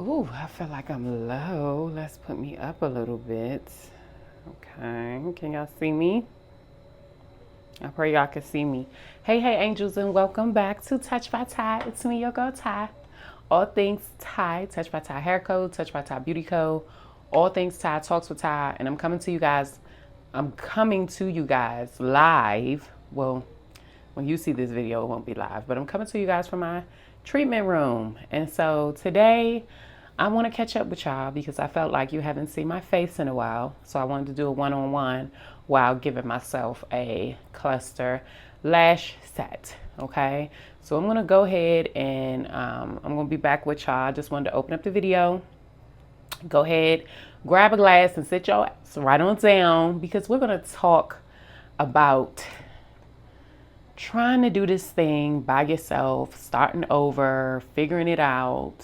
Ooh, I feel like I'm low. Let's put me up a little bit. Okay, can y'all see me? I pray y'all can see me. Hey, angels, and welcome back to Touch by Ty. It's me, your girl Ty. All things Ty, Touch by Ty Hair Co, Touch by Ty Beauty Co. All things Ty, Talks with Ty, and I'm coming to you guys. I'm coming to you guys live. Well, when you see this video, it won't be live, but I'm coming to you guys from my treatment room. And so today, I want to catch up with y'all because I felt like you haven't seen my face in a while. So I wanted to do a one-on-one while giving myself a cluster lash set. Okay. So I'm going to go ahead and I'm going to be back with y'all. I just wanted to open up the video. Go ahead, grab a glass and sit your ass right on down because we're going to talk about trying to do this thing by yourself, starting over, figuring it out,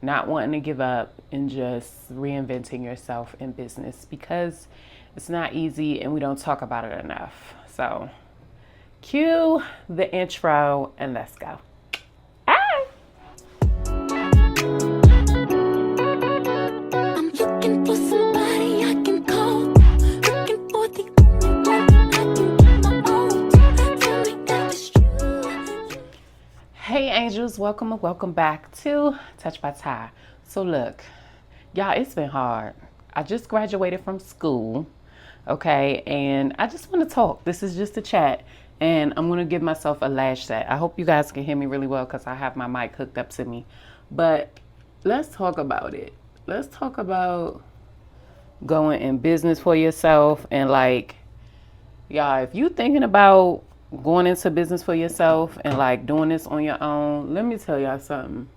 not wanting to give up, and just reinventing yourself in business because it's not easy and we don't talk about it enough. So cue the intro and let's go. Hey angels, welcome back to Touch by Ty. So look, y'all, it's been hard. I just graduated from school, okay, and I just want to talk. This is just a chat, and I'm going to give myself a lash set. I hope you guys can hear me really well because I have my mic hooked up to me. But let's talk about it. Let's talk about going in business for yourself and like, y'all, if you thinking about going into business for yourself and like doing this on your own, let me tell y'all something.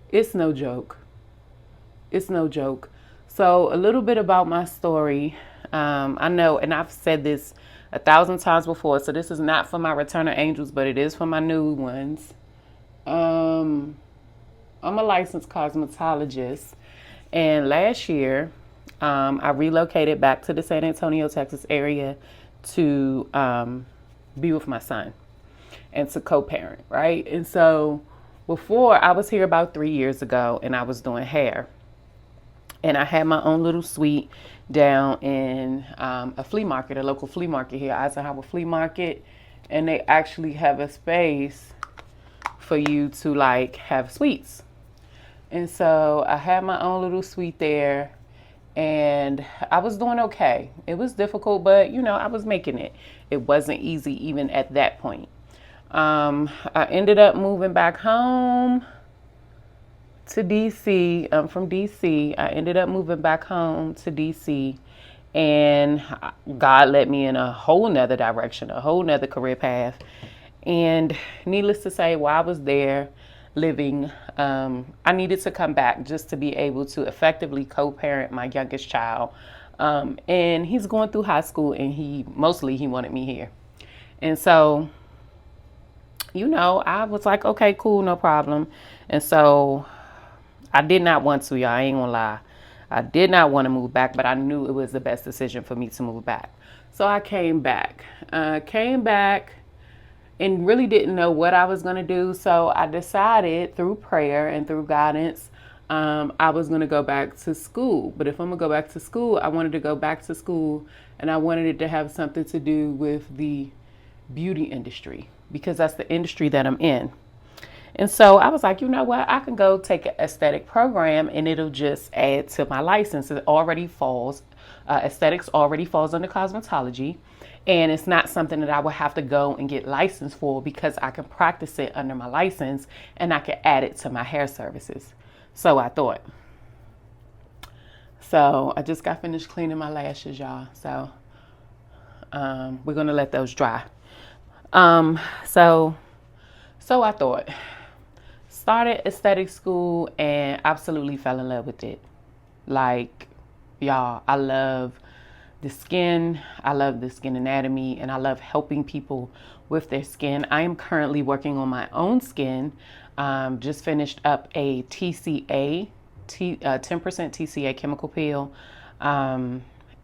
It's no joke. It's no joke. So a little bit about my story. I know, and I've said this 1,000 times before, so this is not for my returner angels, but it is for my new ones. I'm a licensed cosmetologist, and last year I relocated back to the San Antonio, Texas area to be with my son and to co-parent, right? And so before, I was here about 3 years ago and I was doing hair. And I had my own little suite down in a flea market, a local flea market here, Eisenhower Flea Market. And they actually have a space for you to like have suites. And so I had my own little suite there. And I was doing okay. It was difficult, but you know, I was making it. It wasn't easy even at that point. I ended up moving back home to DC. I'm from DC. I ended up moving back home to DC, and God led me in a whole nother direction, a whole nother career path. And needless to say, while I was there living, I needed to come back just to be able to effectively co-parent my youngest child. And he's going through high school, and he wanted me here. And so, you know, I was like, okay, cool, no problem. And so I did not want to, y'all, I ain't gonna lie. I did not want to move back, but I knew it was the best decision for me to move back. So I came back. And really didn't know what I was going to do. So I decided through prayer and through guidance, I was going to go back to school. But if I'm going to go back to school, I wanted to go back to school and I wanted it to have something to do with the beauty industry because that's the industry that I'm in. And so I was like, you know what? I can go take an aesthetic program and it'll just add to my license. It already falls, aesthetics already falls under cosmetology. And it's not something that I would have to go and get licensed for because I can practice it under my license and I can add it to my hair services. So I thought. So I just got finished cleaning my lashes, y'all. So we're going to let those dry. So I thought. Started aesthetic school and absolutely fell in love with it. Like, y'all, I love the skin. I love the skin anatomy and I love helping people with their skin. I am currently working on my own skin. Just finished up a TCA, 10% TCA chemical peel.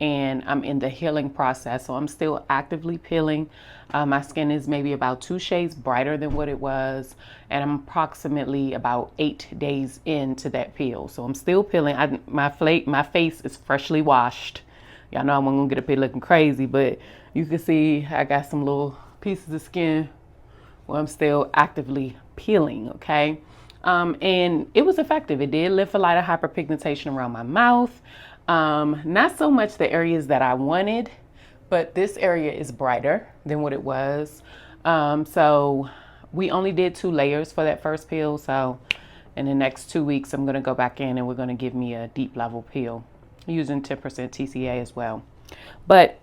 and I'm in the healing process. So I'm still actively peeling. My skin is maybe about 2 shades brighter than what it was, and I'm approximately about 8 days into that peel. So I'm still peeling. My face is freshly washed. Y'all know I'm gonna get up here looking crazy, but you can see I got some little pieces of skin where I'm still actively peeling, okay? And it was effective. It did lift a lot of hyperpigmentation around my mouth. Not so much the areas that I wanted, but this area is brighter than what it was. So we only did 2 layers for that first peel. So in the next 2 weeks, I'm gonna go back in and we're gonna give me a deep level peel using 10% TCA as well. But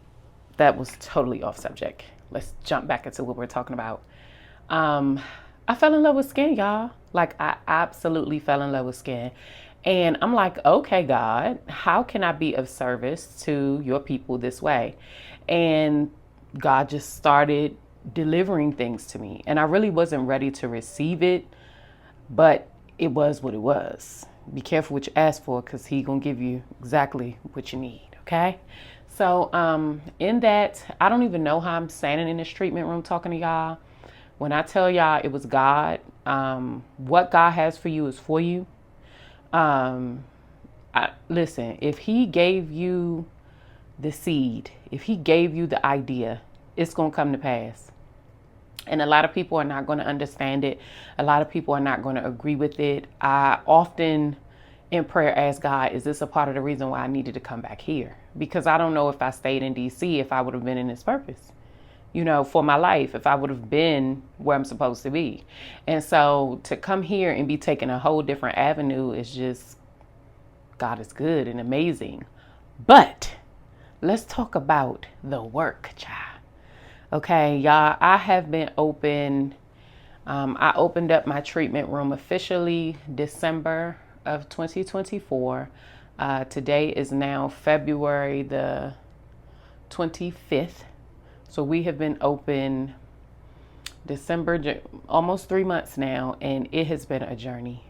that was totally off subject. Let's jump back into what we're talking about. I fell in love with skin, y'all. Like, I absolutely fell in love with skin. And I'm like, okay, God, how can I be of service to your people this way? And God just started delivering things to me. And I really wasn't ready to receive it, but it was what it was. Be careful what you ask for, because He's going to give you exactly what you need, okay? So in that, I don't even know how I'm standing in this treatment room talking to y'all. When I tell y'all it was God, what God has for you is for you. Listen, if He gave you the seed, if He gave you the idea, it's going to come to pass. And a lot of people are not going to understand it. A lot of people are not going to agree with it. I often in prayer ask God, is this a part of the reason why I needed to come back here? Because I don't know if I stayed in DC, if I would have been in this purpose, you know, for my life, if I would have been where I'm supposed to be. And so to come here and be taking a whole different avenue is just, God is good and amazing. But let's talk about the work, child. Okay, y'all, I have been open. I opened up my treatment room officially December of 2024. Today is now February the 25th. So we have been open December, almost 3 months now, and it has been a journey.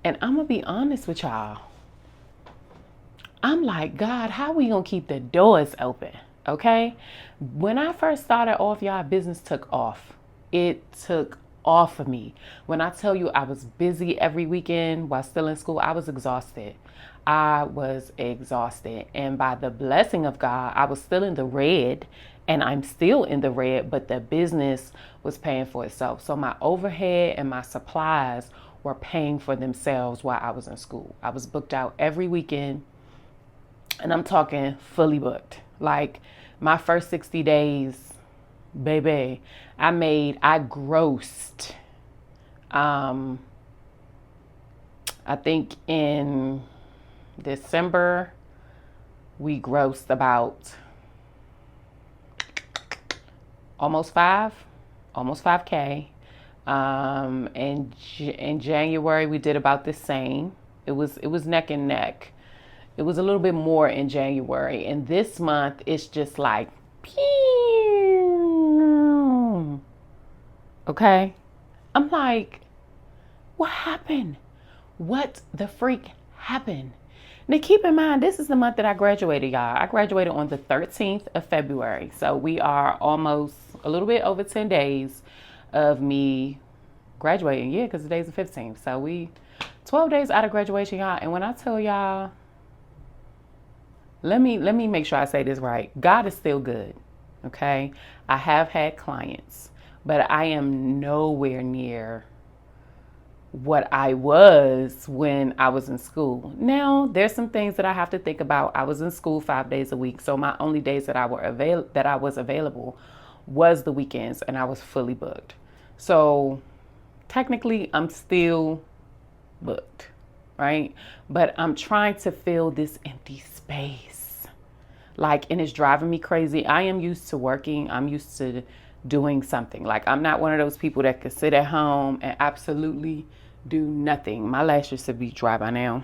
And I'm gonna be honest with y'all. I'm like, God, how are we gonna keep the doors open? Okay. When I first started off, y'all, business took off. It took off of me. When I tell you I was busy every weekend while still in school, I was exhausted. I was exhausted. And by the blessing of God, I was still in the red, and I'm still in the red, but the business was paying for itself. So my overhead and my supplies were paying for themselves while I was in school. I was booked out every weekend, and I'm talking fully booked. Like my first 60 days, baby, I grossed, I think in December, we grossed about almost 5K. And in January, we did about the same. It was neck and neck. It was a little bit more in January. And this month, it's just like, pew. Okay? I'm like, what happened? What the freak happened? Now keep in mind, this is the month that I graduated, y'all. I graduated on the 13th of February. So we are almost a little bit over 10 days of me graduating. Yeah, because today's the 15th. So we 12 days out of graduation, y'all. And when I tell y'all, let me make sure I say this right. God is still good. Okay. I have had clients, but I am nowhere near what I was when I was in school. Now, there's some things that I have to think about. I was in school 5 days a week, so my only days that I was available was the weekends, and I was fully booked. So technically, I'm still booked, right? But I'm trying to fill this empty space. And it's driving me crazy. I am used to working. I'm used to doing something. Like, I'm not one of those people that could sit at home and absolutely do nothing. My lashes should be dry by now.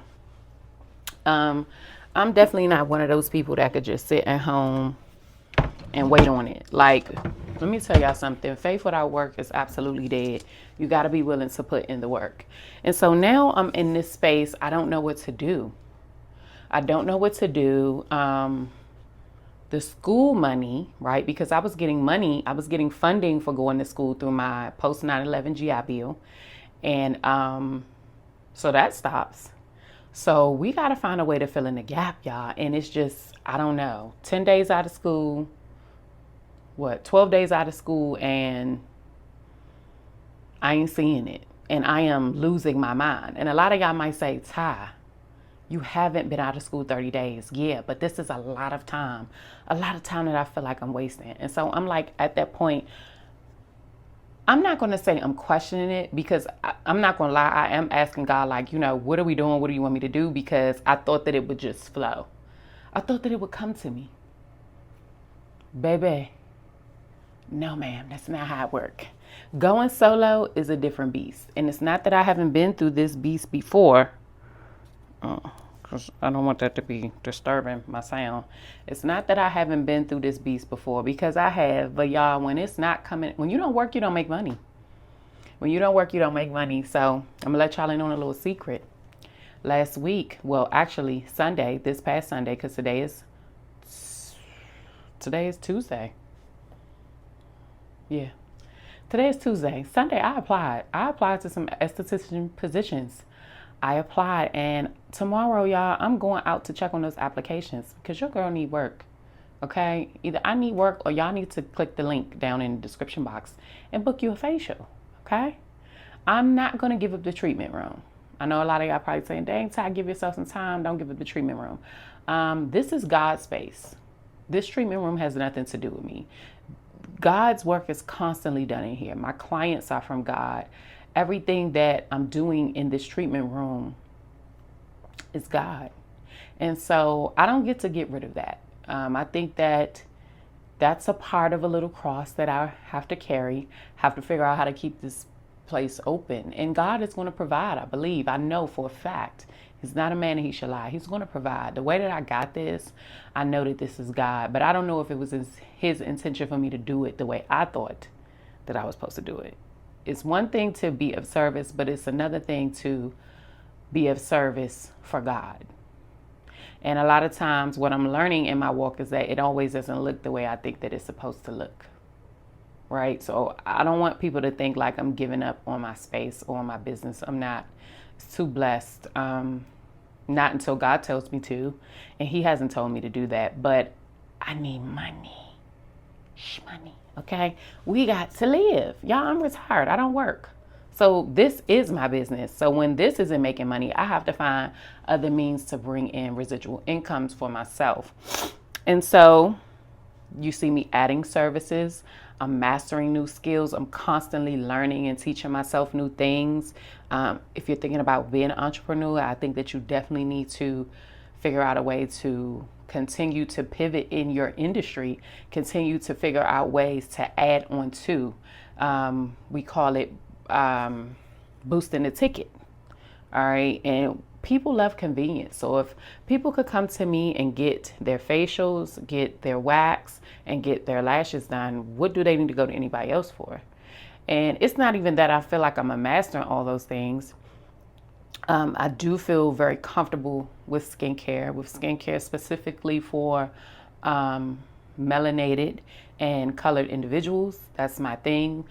I'm definitely not one of those people that could just sit at home and wait on it. Like, let me tell y'all something. Faith without work is absolutely dead. You got to be willing to put in the work. And so now I'm in this space. I don't know what to do. I don't know what to do. the school money, right? Because I was getting money, I was getting funding for going to school through my post 9/11 GI Bill. And so that stops. So we got to find a way to fill in the gap, y'all. And it's just, I don't know, 10 days out of school, 12 days out of school, and I ain't seeing it. And I am losing my mind. And a lot of y'all might say, Ty, you haven't been out of school 30 days. Yeah, but this is a lot of time that I feel like I'm wasting. And so I'm like, at that point, I'm not going to say I'm questioning it, because I'm not going to lie. I am asking God, like, what are we doing? What do you want me to do? Because I thought that it would just flow. I thought that it would come to me. Baby, no, ma'am, that's not how it works. Going solo is a different beast. And it's not that I haven't been through this beast before. Because I don't want that to be disturbing my sound. It's not that I haven't been through this beast before, because I have. But y'all, when it's not coming, when you don't work, you don't make money. When you don't work, you don't make money. So I'm going to let y'all in on a little secret. Last week, well, actually Sunday, this past Sunday, because today is Tuesday. Yeah. Today is Tuesday. Sunday, I applied. To some esthetician positions. I applied, and tomorrow, y'all, I'm going out to check on those applications, because your girl need work, okay? Either I need work, or y'all need to click the link down in the description box and book you a facial, okay? I'm not going to give up the treatment room. I know a lot of y'all probably saying, dang, Ty, give yourself some time. Don't give up the treatment room. This is God's space. This treatment room has nothing to do with me. God's work is constantly done in here. My clients are from God. Everything that I'm doing in this treatment room is God. And so I don't get to get rid of that. I think that that's a part of a little cross that I have to carry, have to figure out how to keep this place open. And God is going to provide, I believe. I know for a fact. He's not a man that he should lie. He's going to provide. The way that I got this, I know that this is God. But I don't know if it was his intention for me to do it the way I thought that I was supposed to do it. It's one thing to be of service, but it's another thing to be of service for God. And a lot of times what I'm learning in my walk is that it always doesn't look the way I think that it's supposed to look. Right? So I don't want people to think like I'm giving up on my space or on my business. I'm not. It's too blessed. Not until God tells me to. And he hasn't told me to do that. But I need money. Money. Okay, we got to live. Y'all, I'm retired. I don't work. So this is my business. So when this isn't making money, I have to find other means to bring in residual incomes for myself. And so you see me adding services. I'm mastering new skills. I'm constantly learning and teaching myself new things. If you're thinking about being an entrepreneur, I think that you definitely need to figure out a way to continue to pivot in your industry, continue to figure out ways to add on to. We call it boosting the ticket. All right. And people love convenience. So if people could come to me and get their facials, get their wax, and get their lashes done, what do they need to go to anybody else for? And it's not even that I feel like I'm a master in all those things. I do feel very comfortable with skincare specifically for melanated and colored individuals. That's my thing.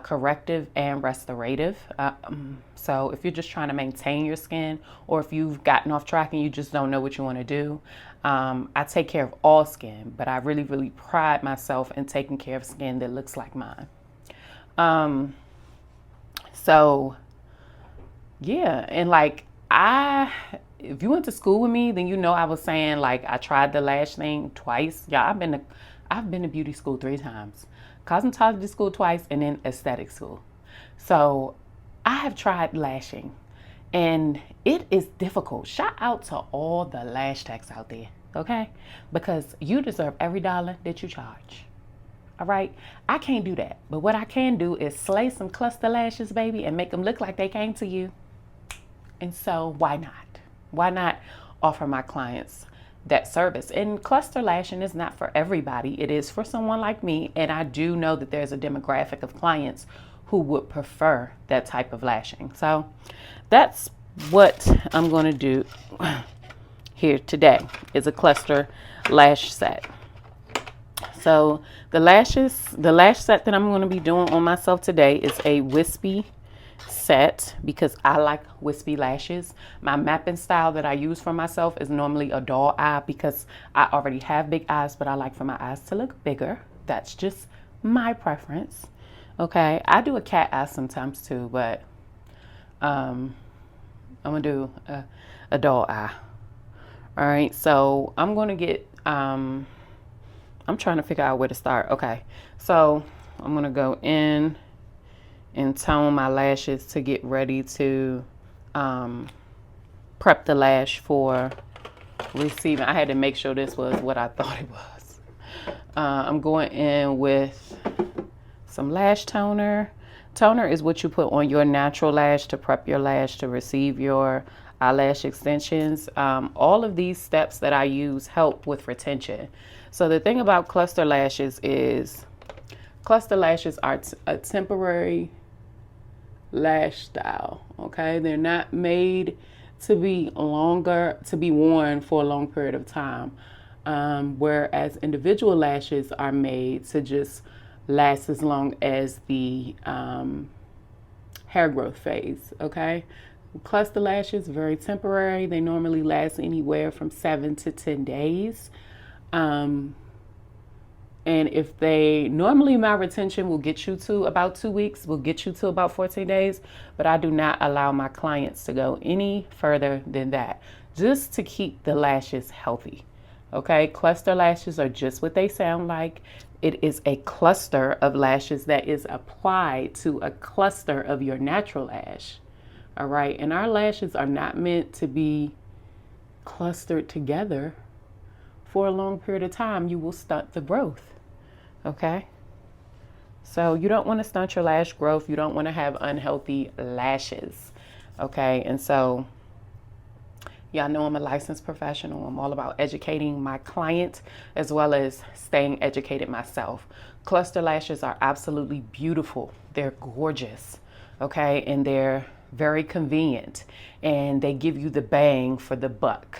Corrective and restorative. So if you're just trying to maintain your skin, or if you've gotten off track and you just don't know what you want to do, I take care of all skin, but I really, really pride myself in taking care of skin that looks like mine. So yeah, and like if you went to school with me, then you know I was saying like I tried the lash thing twice. Yeah, I've been to beauty school 3 times, cosmetology school twice, and then aesthetic school. So I have tried lashing, and it is difficult. Shout out to all the lash techs out there, okay? Because you deserve every dollar that you charge. All right, I can't do that. But what I can do is slay some cluster lashes, baby, and make them look like they came to you. And so why not? Why not offer my clients that service? And cluster lashing is not for everybody. It is for someone like me. And I do know that there's a demographic of clients who would prefer that type of lashing. So that's what I'm going to do here today, is a cluster lash set. So the lash set that I'm going to be doing on myself today is a wispy set because I like wispy lashes. My mapping style that I use for myself is normally a doll eye because I already have big eyes, but I like for my eyes to look bigger. That's just my preference. Okay, I do a cat eye sometimes too, but I'm gonna do a doll eye. All right, so I'm gonna get I'm trying to figure out where to start. Okay, so I'm gonna go in and tone my lashes to get ready to prep the lash for receiving. I had to make sure this was what I thought it was. I'm going in with some lash toner. Toner is what you put on your natural lash to prep your lash to receive your eyelash extensions. All of these steps that I use help with retention. So the thing about cluster lashes is cluster lashes are a temporary lash style. Okay, they're not made to be worn for a long period of time. Whereas individual lashes are made to just last as long as the hair growth phase. Okay, cluster lashes very temporary. They normally last anywhere from 7 to 10 days. And if they normally, my retention will get you to about 2 weeks, will get you to about 14 days, but I do not allow my clients to go any further than that, just to keep the lashes healthy. Okay, cluster lashes are just what they sound like. It is a cluster of lashes that is applied to a cluster of your natural lash. All right, and our lashes are not meant to be clustered together for a long period of time. You will stunt the growth. Okay, so you don't want to stunt your lash growth. You don't want to have unhealthy lashes. Okay, and so y'all know I'm a licensed professional. I'm all about educating my client as well as staying educated myself. Cluster lashes are absolutely beautiful. They're gorgeous. Okay, and they're very convenient and they give you the bang for the buck.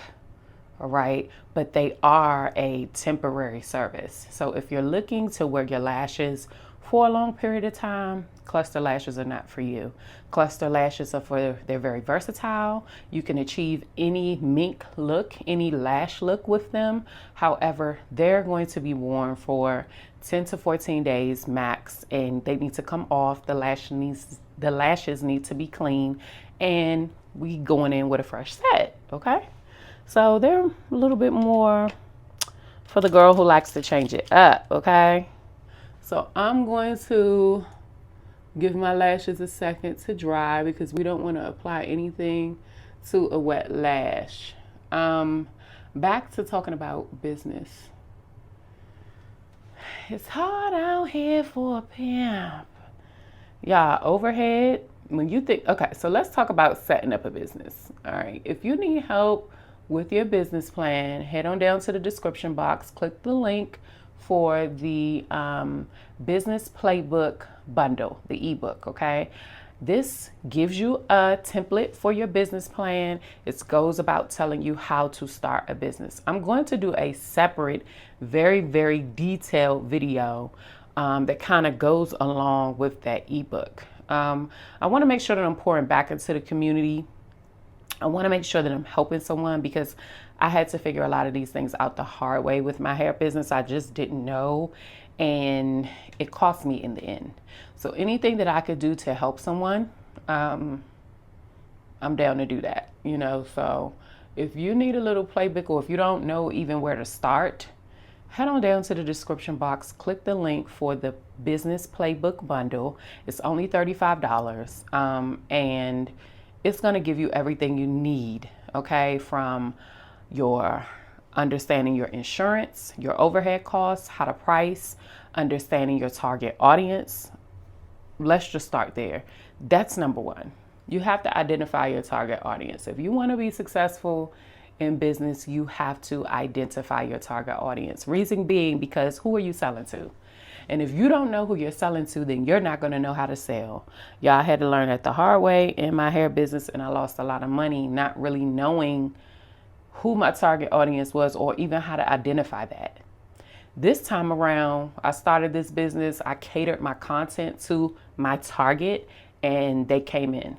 All right, but they are a temporary service. So if you're looking to wear your lashes for a long period of time, cluster lashes are not for you. Cluster lashes they're very versatile. You can achieve any mink look, any lash look with them. However, they're going to be worn for 10 to 14 days max, and they need to come off. The lashes need to be clean, and we going in with a fresh set. Okay. So they're a little bit more for the girl who likes to change it up, okay? So I'm going to give my lashes a second to dry because we don't want to apply anything to a wet lash. Back to talking about business. It's hard out here for a pimp. Y'all, overhead, when you think, okay, so let's talk about setting up a business. All right, if you need help with your business plan, head on down to the description box, click the link for the business playbook bundle, the ebook. Okay, this gives you a template for your business plan. It goes about telling you how to start a business. I'm going to do a separate, very detailed video that kind of goes along with that ebook. I want to make sure that I'm pouring back into the community. I want to make sure that I'm helping someone because I had to figure a lot of these things out the hard way with my hair business. I just didn't know, and it cost me in the end. So anything that I could do to help someone, I'm down to do that, you know. So if you need a little playbook or if you don't know even where to start, head on down to the description box, click the link for the business playbook bundle. It's only $35, and it's going to give you everything you need, okay, from your understanding your insurance, your overhead costs, how to price, understanding your target audience. Let's just start there. That's number one. You have to identify your target audience. If you want to be successful in business, you have to identify your target audience. Reason being because who are you selling to? And if you don't know who you're selling to, then you're not going to know how to sell. Y'all, I had to learn that the hard way in my hair business, and I lost a lot of money not really knowing who my target audience was or even how to identify that. This time around, I started this business. I catered my content to my target and they came in.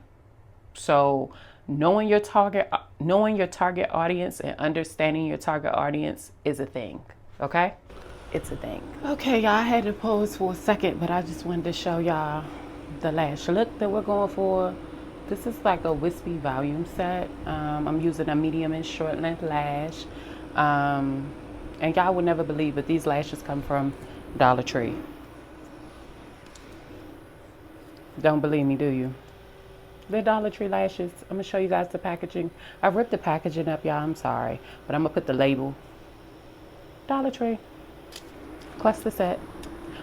So knowing your target audience and understanding your target audience is a thing. Okay? It's a thing. Okay, y'all, I had to pause for a second, but I just wanted to show y'all the lash look that we're going for. This is like a wispy volume set. I'm using a medium and short length lash. And y'all would never believe, but these lashes come from Dollar Tree. Don't believe me, do you? They're Dollar Tree lashes. I'm gonna show you guys the packaging. I ripped the packaging up, y'all, I'm sorry. But I'm gonna put the label. Dollar Tree. Plus the set.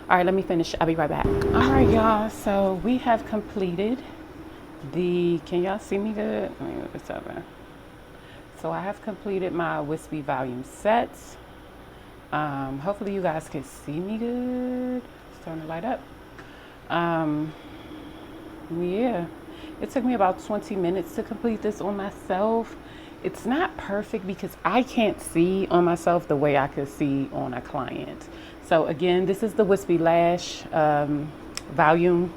All right, let me finish. I'll be right back. All right, y'all, so we have completed can y'all see me good? Let me move this over. So I have completed my wispy volume sets. Hopefully you guys can see me good. It's starting to light up. Yeah, it took me about 20 minutes to complete this on myself. It's not perfect because I can't see on myself the way I could see on a client. So again, this is the wispy lash volume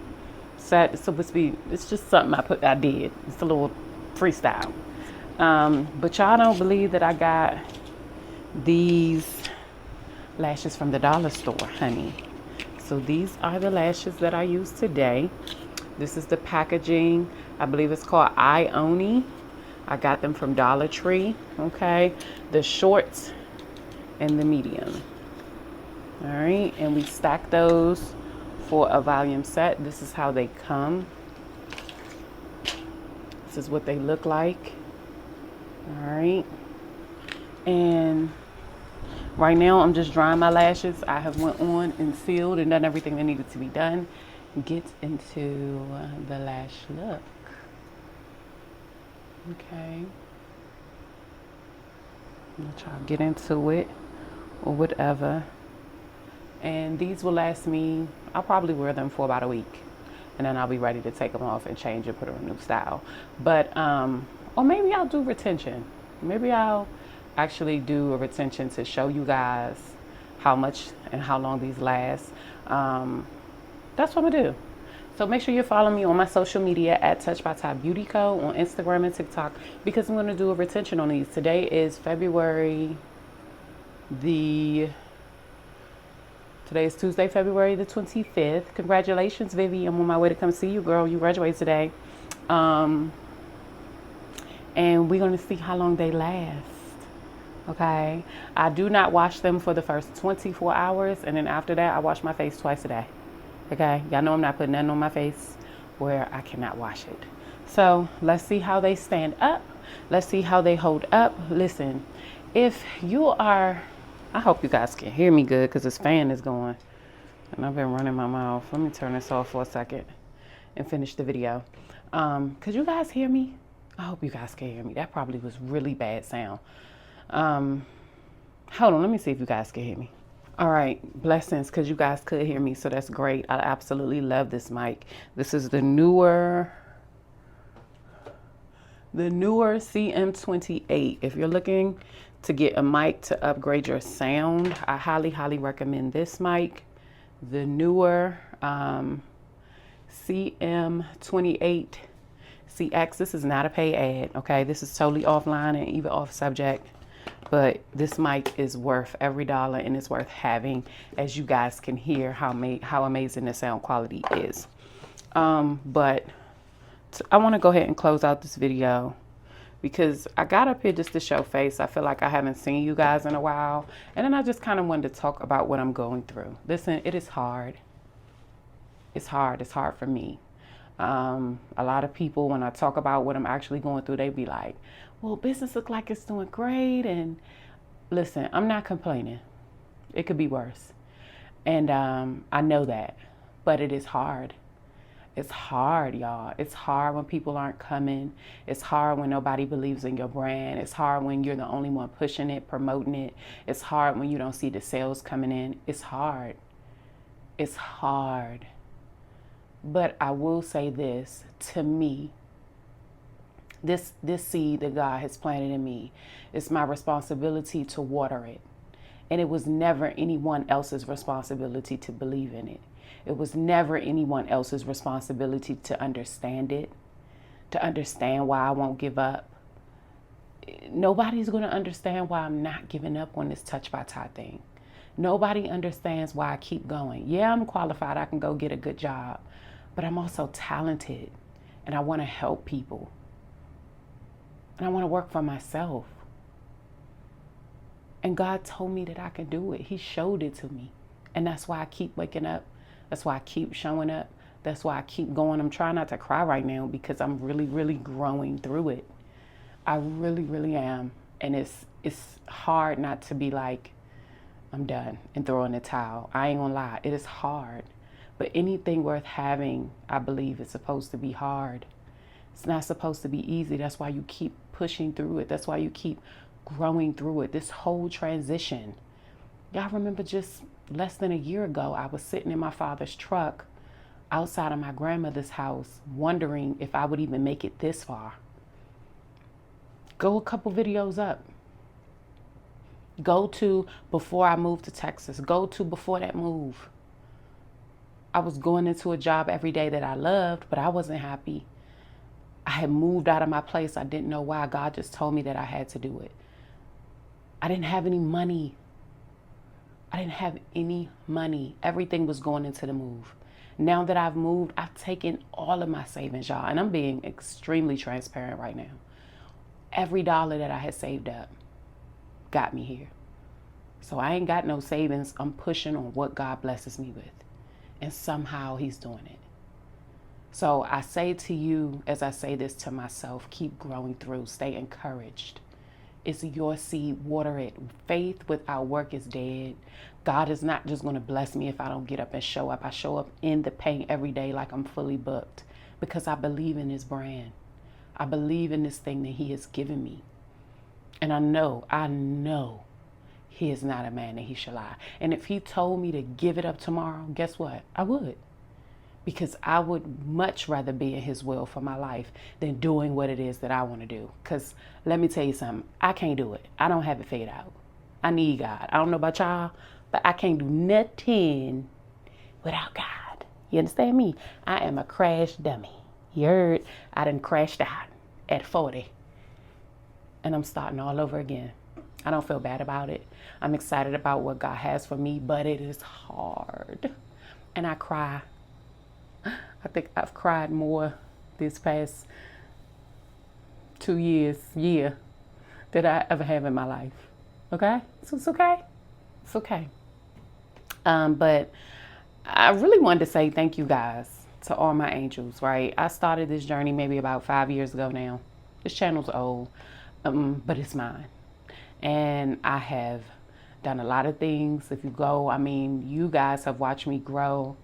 set. It's a wispy, it's just something I did. It's a little freestyle. But y'all don't believe that I got these lashes from the dollar store, honey. So these are the lashes that I use today. This is the packaging. I believe it's called Ioni. I got them from Dollar Tree. Okay, the shorts and the medium. All right, and we stack those for a volume set. This is how they come. This is what they look like. All right, and right now I'm just drying my lashes. I have went on and sealed and done everything that needed to be done. Get into the lash look. Okay, let y'all get into it or whatever. And these will last me, I'll probably wear them for about a week, and then I'll be ready to take them off and change and put on a new style. But or maybe I'll do retention. Maybe I'll actually do a retention to show you guys how much and how long these last. That's what I'm gonna do. So make sure you follow me on my social media at TouchedByTyBeautyCo on Instagram and TikTok, because I'm gonna do a retention on these. Today is Today is Tuesday, February the 25th. Congratulations, Vivi. I'm on my way to come see you, girl. You graduated today. And we're going to see how long they last. Okay. I do not wash them for the first 24 hours. And then after that, I wash my face twice a day. Okay. Y'all know I'm not putting nothing on my face where I cannot wash it. So let's see how they stand up. Let's see how they hold up. Listen, if you are... I hope you guys can hear me good because this fan is going and I've been running my mouth. Let me turn this off for a second and finish the video. Could you guys hear me? I hope you guys can hear me. That probably was really bad sound. Hold on, let me see if you guys can hear me. All right, blessings, because you guys could hear me, so that's great. I absolutely love this mic. This is the newer CM28. If you're looking to get a mic to upgrade your sound, I highly recommend this mic. The newer CM28 CX. This is not a paid ad, okay? This is totally offline and even off subject, but this mic is worth every dollar, and it's worth having, as you guys can hear how amazing the sound quality is. But I want to go ahead and close out this video because I got up here just to show face. I feel like I haven't seen you guys in a while. And then I just kind of wanted to talk about what I'm going through. Listen, it is hard. It's hard. It's hard for me. A lot of people, when I talk about what I'm actually going through, they be like, well, business look like it's doing great. And listen, I'm not complaining. It could be worse. And I know that, but it is hard. It's hard, y'all. It's hard when people aren't coming. It's hard when nobody believes in your brand. It's hard when you're the only one pushing it, promoting it. It's hard when you don't see the sales coming in. It's hard. It's hard. But I will say this, to me, this seed that God has planted in me, it's my responsibility to water it. And it was never anyone else's responsibility to believe in it. It was never anyone else's responsibility to understand it, to understand why I won't give up. Nobody's going to understand why I'm not giving up on this Touched by Ty thing. Nobody understands why I keep going. Yeah, I'm qualified. I can go get a good job, but I'm also talented and I want to help people. And I want to work for myself. And God told me that I can do it. He showed it to me. And that's why I keep waking up. That's why I keep showing up. That's why I keep going. I'm trying not to cry right now because I'm really, really growing through it. I really, really am. And it's hard not to be like, I'm done and throw in the towel. I ain't gonna lie. It is hard. But anything worth having, I believe, is supposed to be hard. It's not supposed to be easy. That's why you keep pushing through it. That's why you keep growing through it. This whole transition. Y'all remember just less than a year ago, I was sitting in my father's truck outside of my grandmother's house, wondering if I would even make it this far. Go a couple videos up. Go to before I moved to Texas. Go to before that move. I was going into a job every day that I loved, but I wasn't happy. I had moved out of my place. I didn't know why. God just told me that I had to do it. I didn't have any money. I didn't have any money. Everything was going into the move. Now that I've moved, I've taken all of my savings, y'all, and I'm being extremely transparent right now. Every dollar that I had saved up got me here. So I ain't got no savings. I'm pushing on what God blesses me with. And somehow he's doing it. So I say to you, as I say this to myself, keep growing through, stay encouraged. It's your seed, water it. Faith without work is dead. God is not just going to bless me if I don't get up and show up. I show up in the paint every day like I'm fully booked because I believe in his brand. I believe in this thing that he has given me. And I know he is not a man that he shall lie. And if he told me to give it up tomorrow, guess what? I would. Because I would much rather be in his will for my life than doing what it is that I want to do. Because let me tell you something, I can't do it. I don't have it figured out. I need God. I don't know about y'all, but I can't do nothing without God. You understand me? I am a crash dummy. You heard? I done crashed out at 40. And I'm starting all over again. I don't feel bad about it. I'm excited about what God has for me, but it is hard. And I cry. I think I've cried more this past 2 years, that I ever have in my life. Okay? So it's okay. It's okay. But I really wanted to say thank you guys to all my angels, right? I started this journey maybe about 5 years ago now. This channel's old, but it's mine. And I have done a lot of things. If you go, I mean, you guys have watched me grow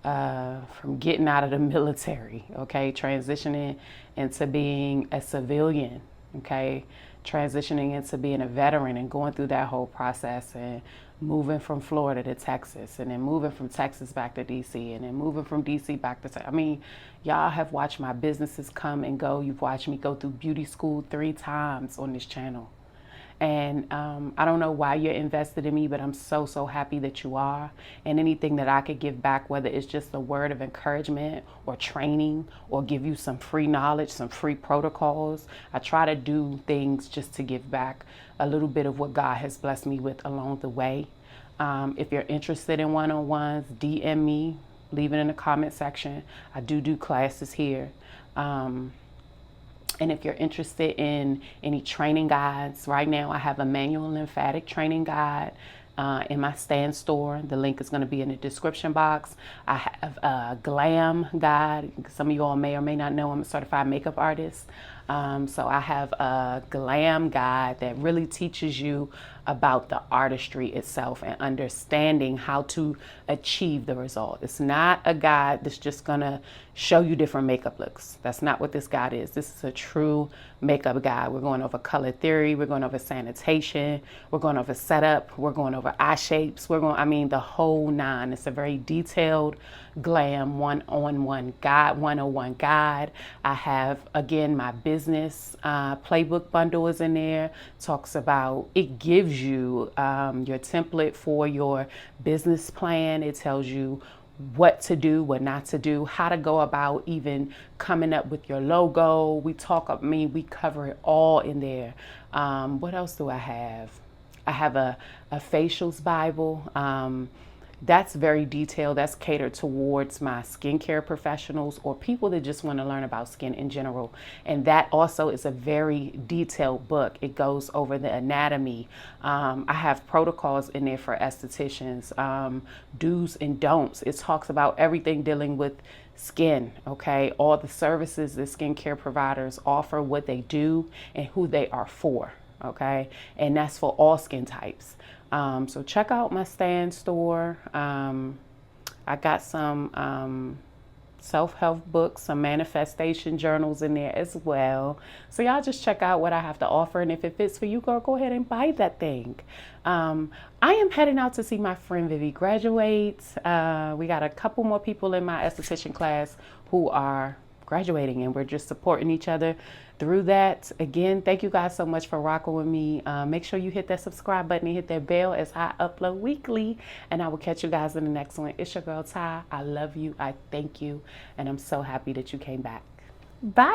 from getting out of the military, okay, transitioning into being a civilian, okay, transitioning into being a veteran and going through that whole process and moving from Florida to Texas and then moving from Texas back to DC and then moving from DC back to Texas. I mean, y'all have watched my businesses come and go. You've watched me go through beauty school 3 times on this channel. And I don't know why you're invested in me, but I'm so, so happy that you are. And anything that I could give back, whether it's just a word of encouragement or training or give you some free knowledge, some free protocols. I try to do things just to give back a little bit of what God has blessed me with along the way. If you're interested in one-on-ones, DM me, leave it in the comment section. I do classes here. And if you're interested in any training guides, right now I have a manual lymphatic training guide in my Stand store. The link is going to be in the description box. I have a glam guide. Some of you all may or may not know I'm a certified makeup artist. So I have a glam guide that really teaches you about the artistry itself and understanding how to achieve the result. It's not a guide that's just gonna show you different makeup looks. That's not what this guide is. This is a true makeup guide. We're going over color theory. We're going over sanitation. We're going over setup. We're going over eye shapes. The whole 9. It's a very detailed glam one-on-one guide, 101 guide. I have, again, my business business playbook bundle is in there. Talks about, it gives you your template for your business plan. It tells you what to do, what not to do, how to go about even coming up with your logo. We cover it all in there. What else do I have? I have a facials Bible. That's very detailed. That's catered towards my skincare professionals or people that just want to learn about skin in general. And that also is a very detailed book. It goes over the anatomy. I have protocols in there for estheticians, do's and don'ts. It talks about everything dealing with skin, okay? All the services that skincare providers offer, what they do, and who they are for, okay? And that's for all skin types. So check out my Stan store. I got some self-help books, some manifestation journals in there as well. So y'all just check out what I have to offer. And if it fits for you, girl, go ahead and buy that thing. I am heading out to see my friend Vivi graduate. We got a couple more people in my esthetician class who are graduating, and we're just supporting each other through that. Again, thank you guys so much for rocking with me. Make sure you hit that subscribe button and hit that bell as I upload weekly, and I will catch you guys in the next one. It's your girl Ty. I love you, I thank you, and I'm so happy that you came back. Bye.